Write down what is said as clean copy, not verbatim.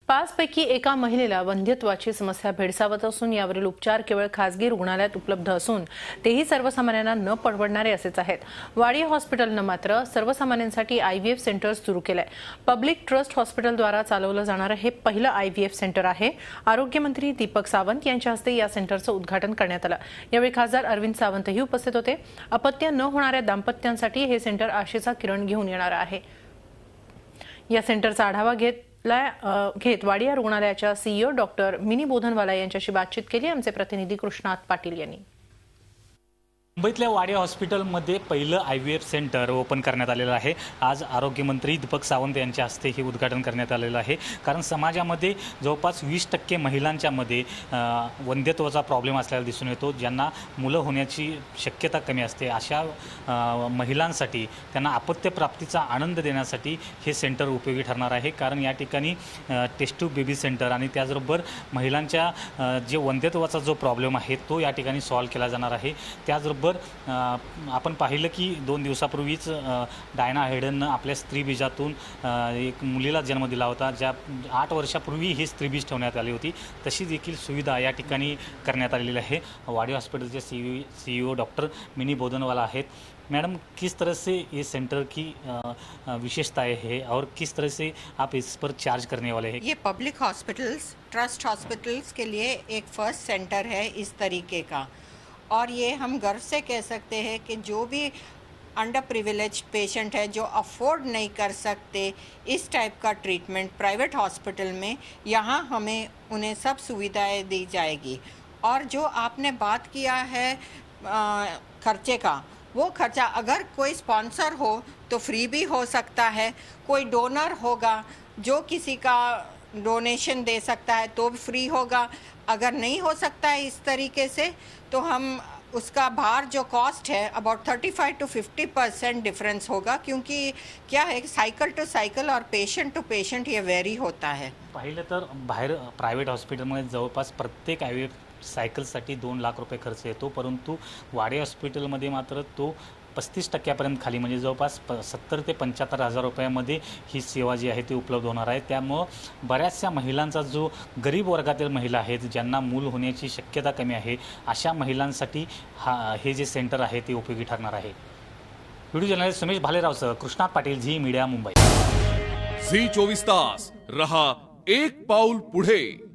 5 पैकी एका महिलेला वंध्यत्वाची समस्या भेडसावत असून यावरील उपचार केवळ खासगी रुग्णालयात उपलब्ध असून तेही सर्वसामान्यांना न परवडणारे असेच आहेत। वाडिया हॉस्पिटलनं मात्र सर्वसामान्यांसाठी आयव्हीएफ सेंटर सुरू केलंय। पब्लिक ट्रस्ट हॉस्पिटलद्वारा चालवलं जाणारं हे पहिलं आयव्हीएफ सेंटर आहे। आरोग्यमंत्री दीपक सावंत यांच्या हस्ते या सेंटरचं उद्घाटन करण्यात आलं। यावेळी खासदार अरविंद सावंतही उपस्थित होते। अपत्य न होणाऱ्या दाम्पत्यांसाठी हे सेंटर आशेचा किरण घेऊन येणार आहे। या सेंटरचा आढावा घेत वाडिया रुग्णालयाच्या सीईओ डॉक्टर मिनी बोधनवाला यांच्याशी बातचीत केली। आमचे प्रतिनिधी कृष्णात पाटील यांनी मुंबईतल्या वाडिया हॉस्पिटलमध्ये पहिलं आयव्हीएफ सेंटर ओपन करण्यात आलेलं आहे। आज आरोग्यमंत्री दीपक सावंत यांच्या हस्ते हे उद्घाटन करण्यात आलेलं आहे। कारण समाजामध्ये जवळपास 20% महिलांच्यामध्ये वंध्यत्वाचा प्रॉब्लेम असल्याला दिसून येतो, ज्यांना मुलं होण्याची शक्यता कमी असते। अशा महिलांसाठी त्यांना अपत्य प्राप्तीचा आनंद देण्यासाठी हे सेंटर उपयोगी ठरणार आहे। कारण या ठिकाणी टेस्ट ट्यूब बेबी सेंटर आणि त्याचबरोबर महिलांच्या जे वंध्यत्वाचा जो प्रॉब्लेम आहे तो या ठिकाणी सॉल्व्ह केला जाणार आहे। त्याचबरोबर आपण पाहिलं की 2 दिवसापूर्वीच डायना हेडननं आपल्या स्त्रीबीजातून एक मुलीला जन्म दिला होता, ज्या 8 वर्षापूर्वी ही स्त्रीबीज ठेवण्यात आली होती। तशी देखील सुविधा या ठिकाणी करण्यात आलेली आहे। वाडिया हॉस्पिटल के सीईओ डॉक्टर मिनी बोधनवाला आहेत। मैडम, किस तरह से ये सेंटर की विशेषताएं है और किस तरह से आप इस पर चार्ज करने वाले हैं? ये पब्लिक हॉस्पिटल्स, ट्रस्ट हॉस्पिटल्स के लिए एक फर्स्ट सेंटर है इस तरीके का, और ये हम गर्व से कह सकते हैं कि जो भी अंडर प्रिविलेज्ड पेशेंट है जो अफोर्ड नहीं कर सकते इस टाइप का ट्रीटमेंट प्राइवेट हॉस्पिटल में, यहाँ हमें उन्हें सब सुविधाएं दी जाएगी। और जो आपने बात किया है खर्चे का, वो खर्चा अगर कोई स्पॉन्सर हो तो फ्री भी हो सकता है, कोई डोनर होगा जो किसी का डोनेशन दे सकता है तो फ्री होगा। अगर नहीं हो सकता है इस तरीके से तो हम उसका भार जो कॉस्ट है अबाउट 35 to 50% डिफरेंस होगा, क्योंकि क्या है साइकिल टू साइकिल और पेशेंट टू पेशेंट ये वेरी होता है। पाहिलं तर बाहेर प्रायव्हेट हॉस्पिटलमध्ये जवळपास प्रत्येक आयव्हीएफ सायकलसाठी 2 लाख रुपये खर्च येतो, परंतु वाडिया हॉस्पिटलमध्ये मात्र तो 35% खाली, म्हणजे जवळपास 70 ते 75 हजार रुपयामध्ये ही सेवा जी आहे ती उपलब्ध होणार आहे। त्यामुळे बऱ्याचशा महिलांचा जो गरीब वर्गातील महिला आहेत, ज्यांना मूल होण्याची शक्यता कमी आहे, अशा महिलांसाठी हे जे सेंटर आहे ते उपयोगी ठरणार आहे। व्हिडिओ जर्नलिस्ट सुमेश भालेरावसह Krishnat Patil, Zee media, Mumbai. Zee 24 तास रहा एक पाऊल पुढे।